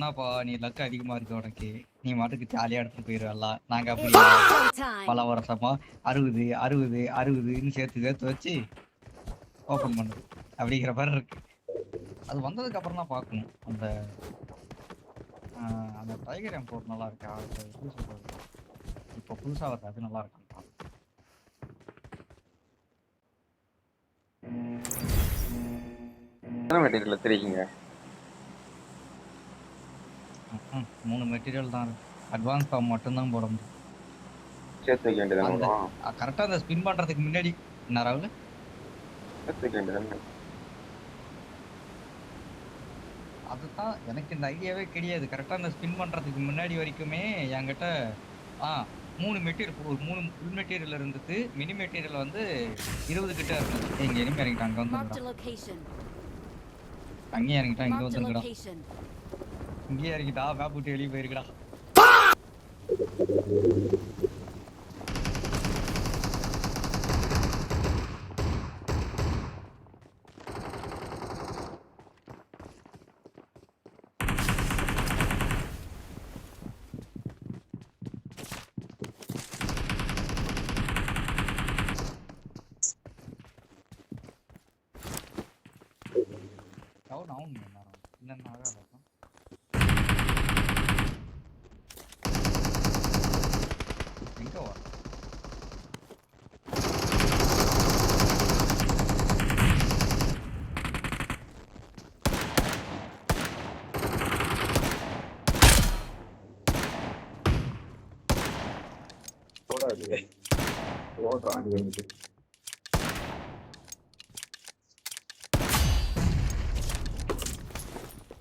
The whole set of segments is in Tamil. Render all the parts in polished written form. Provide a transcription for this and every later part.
என்னப்பா நீ லக்கு அதிகமா இருக்கு உனக்கு, நீ மாட்டுக்கு ஜாலியா எடுத்துட்டு போயிருவலாம். நாங்க அப்படி பல வருஷமா 60 60 60ன்னு சேர்த்து சேர்த்து வச்சு ஓபன் பண்ணுது அப்படிங்கிற மாதிரி இருக்கு. அது வந்ததுக்கு அப்புறம் தான் பார்க்கணும். அந்த அந்த டைகர் M4 நல்லா இருக்கா, எப்படி சொல்றது, இப்போ புதுசா வருது அது நல்லா இருக்கு. என்ன மெட்டீரியல் தெரியுங்க? 3 மெட்டீரியல் தான். அட்வான்ஸ் ஃபார்ம் மட்டும்தான் போட முடியும். சேர்த்து வைக்க வேண்டியதானே? கரெக்டா அந்த ஸ்பின் பண்றதுக்கு முன்னாடி என்ன ராகுல் சேர்த்து வைக்க வேண்டியதானே? அதுதான் எனக்கு இந்த ஐடியாவே கிடையாது. கரெக்டா அந்த ஸ்பின் பண்றதுக்கு முன்னாடி வரைக்குமே என்கிட்ட 3 மெட்டீரியல், ஒரு 3 ஃபுல் மெட்டீரியல் இருந்தது. மினி மெட்டீரியல் வந்து 20 கிட்ட இருந்தது. இங்க எனிமே இறங்கிட்டான், அங்க வந்து அங்கேயே இறங்கிட்டான், இங்க வந்துருக்கடா, இங்கேயே இறங்கிட்டா, மேப் விட்டு வெளியே போயிருக்கடா.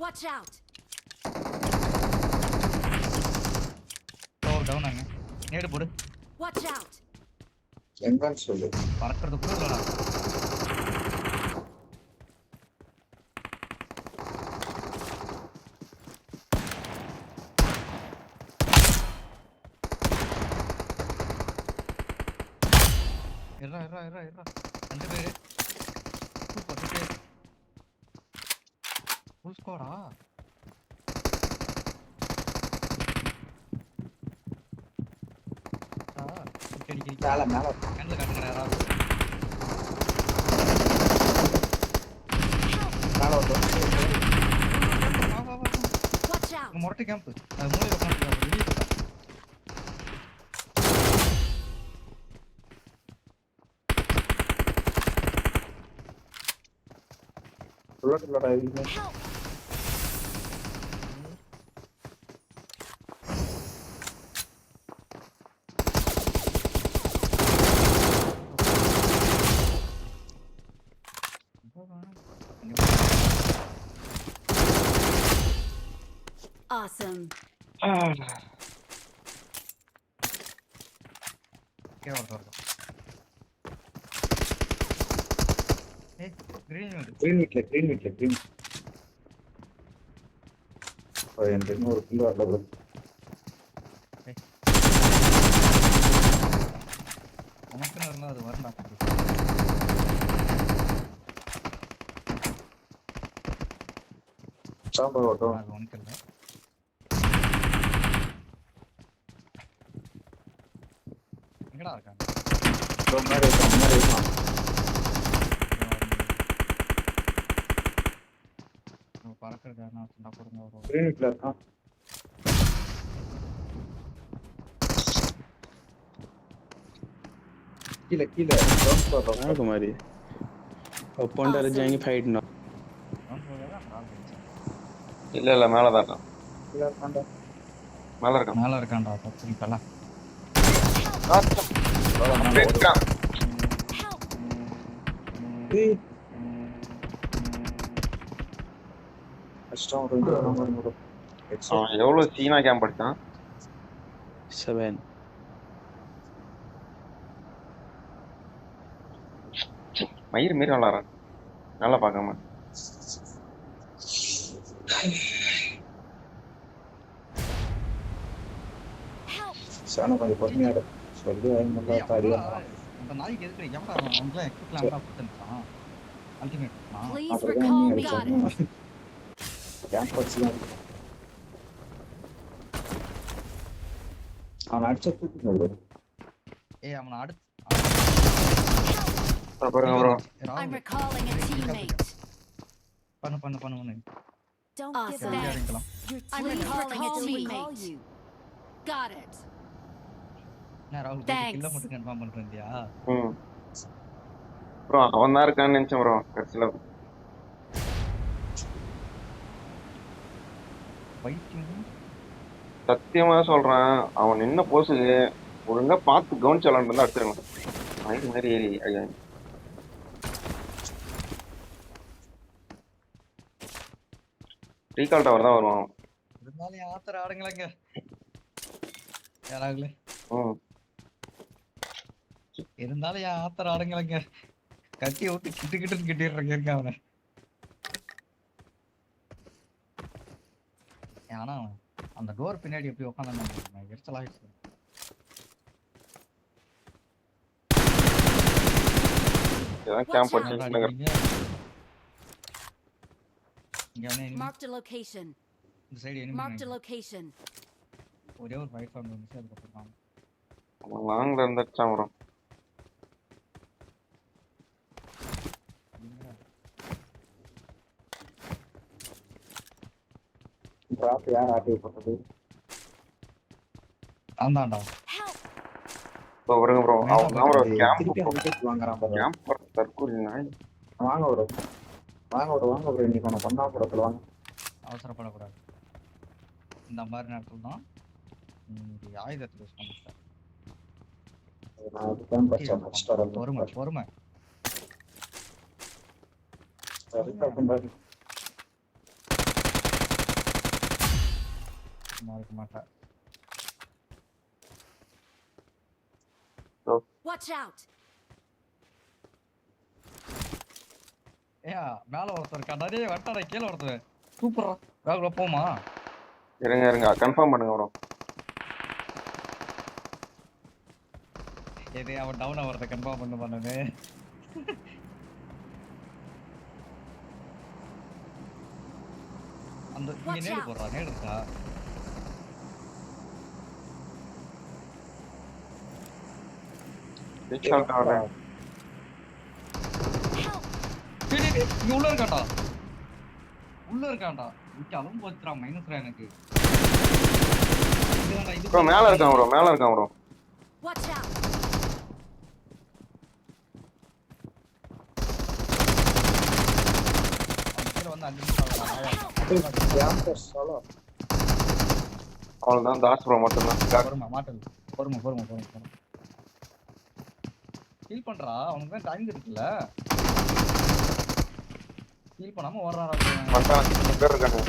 Watch out. டவுன் ஆங்க, நேடு போடு. Watch out. எங்கன்னு சொல்லு. பறக்கிறது கூட இல்லடா. இருடா 2 பேரு ஃபுல் ஸ்குவாடா. மேல மேல கண்ணில் காட்டுங்க யாராவது. முரட்டு கேம்ப், அது மூலையில் உட்காந்து வெளியே போட்டா. Awesome. green meat. ஒரு கிலோ அளவு. உனக்குன்னு இருந்தால் அது வரண்டா. சாம்பார் ஓட்டம் அது உனக்கு இல்லை. எங்கடா இருக்காங்க? பறக்கிறது யாருன்னா சொன்னா கொடுங்க. ஒரு கீழே कुमारी अपन डर जाएंगे फाइट ना. இல்ல மேல தான் இருக்கான். மேல இருக்கான்டா. பத்து இப்பலாம் எவ்வளவு சீனா கேம்ப் படிச்சான்? 7 மயிர் மீறி விளாட்றான், நல்லா பார்க்காம. கொஞ்சம் பொறுமையாடு சொல்லி அந்த நாய்க்கு எதுக்கு எவ்வளோ அவங்கள எக்ஸ்பிளான் கொடுத்துருக்கான். Ultimate Please recall me. Camp வச்சு அவன் அடிச்ச தூக்கி ஏய் அவனை அடுத்து பாருங்க ப்ரோ. I'm ராகுல் recalling a teammate. பண்ணு பண்ணு பண்ணு பண்ணு Don't give சரி, up. இறங்கிக்கலாம். Your team recalling a teammate. Got it. என்ன ராகுல் Thanks. கில்ல மட்டும் கன்ஃபார்ம் பண்ணிட்டு இருந்தியா? ம் ப்ரோ அவன் தான் இருக்கான்னு நினைச்சேன் ப்ரோ. கடைசியில் பைத்தியம். சத்தியமா சொல்றேன், அவன் நின்ன போஸுக்கு ஒழுங்கா பார்த்து கவனிச்சு விளாண்டு அடிச்சிருங்க. இது மாதிரி ஏறி ஐயா ரீகால் டவர் தான் வருவான். இருந்தாலும் என் ஆத்திர ஆடுங்களேங்க. யாராகுல ம் இருந்தாலும் என் ஆத்திர ஆடுங்களேங்க. கத்தியை விட்டு கிட்டு கிட்டுன்னு கிட்டிடுறேங்க இருக்க அவனை. ஆனா அந்த டோர் பின்னாடி எப்படி உட்காந்து எரிச்சலாகிடுச்சு. இதான் கேம்ப் Watch out. அடிச்சுட்டு இங்க அவனே enemy. Marked a location. இந்த side Marked a enemy. location. ஒரே ஒரு ஃபைட் சவுண்ட் வந்துச்சு அதுக்கப்புறம் அவன் லாங்ல இருந்து அடிச்சான் ப்ரோ. டிராப் யார் ஆட்டி போட்டது? ஆந்தாண்டா. Help. ப்ரோ வருங்க ப்ரோ. அவன் தான் ப்ரோ திருப்பி கேம்ப் விக்கெட் வாங்குறான் பாரு. கேம்ப் தற்கூரி நாய். வாங்க ப்ரோ, வாங்க ப்ரோ, வாங்க ப்ரோ, இன்னைக்கு ஒன்று பண்ணா படத்தில் வாங்க. அவசரப்படக்கூடாது. இந்த மாதிரி நேரத்தில் தான் ஆயுதத்தை யூஸ் பண்ணிட்டேன். நான் அதுதான் படிச்சேன் ஃபர்ஸ்ட் வர பொறுமை பொறுமை. சும்மா இருக்க மாட்டேன். Watch out. ஏயா மேல ஒருத்தர் இருக்கான். நிறைய வட்டார கீழே ஒருத்தர். சூப்பரா ராகுல போமா. இருங்க இருங்க கன்ஃபார்ம் பண்ணுங்க ப்ரோ. எது அவன் டவுன் ஆகிறத கன்ஃபார்ம் பண்ணது. அந்த இங்க Watch நேடு out. போடுறா. நேடு இருக்கா? Recall tower Help. இங்க உள்ள இருக்காண்டா. உள்ள இருக்காண்டா. விட்டாலும் போச்சுடா மைனஸ்ரா எனக்கு. இதுதான்டா, இது ப்ரோ மேல இருக்கான் ப்ரோ. மேல இருக்கான் ப்ரோ. Watch out. அவன் கீழே வந்து 5 நிமிஷம் ஆகுது. Campus solo. அவ்வளவுதான் தாஸ் ப்ரோ மட்டும்தான். பொறுமை மாட்டல். பொறுமை பொறுமை பொறுமை பொறுமை. ஹீல் பண்றா. அவனுக்கு தான் டைம் இருக்குல்ல. ஹீல் பண்ணாம ஓடுறாரா? பண்றான். பேர் இருக்கானு.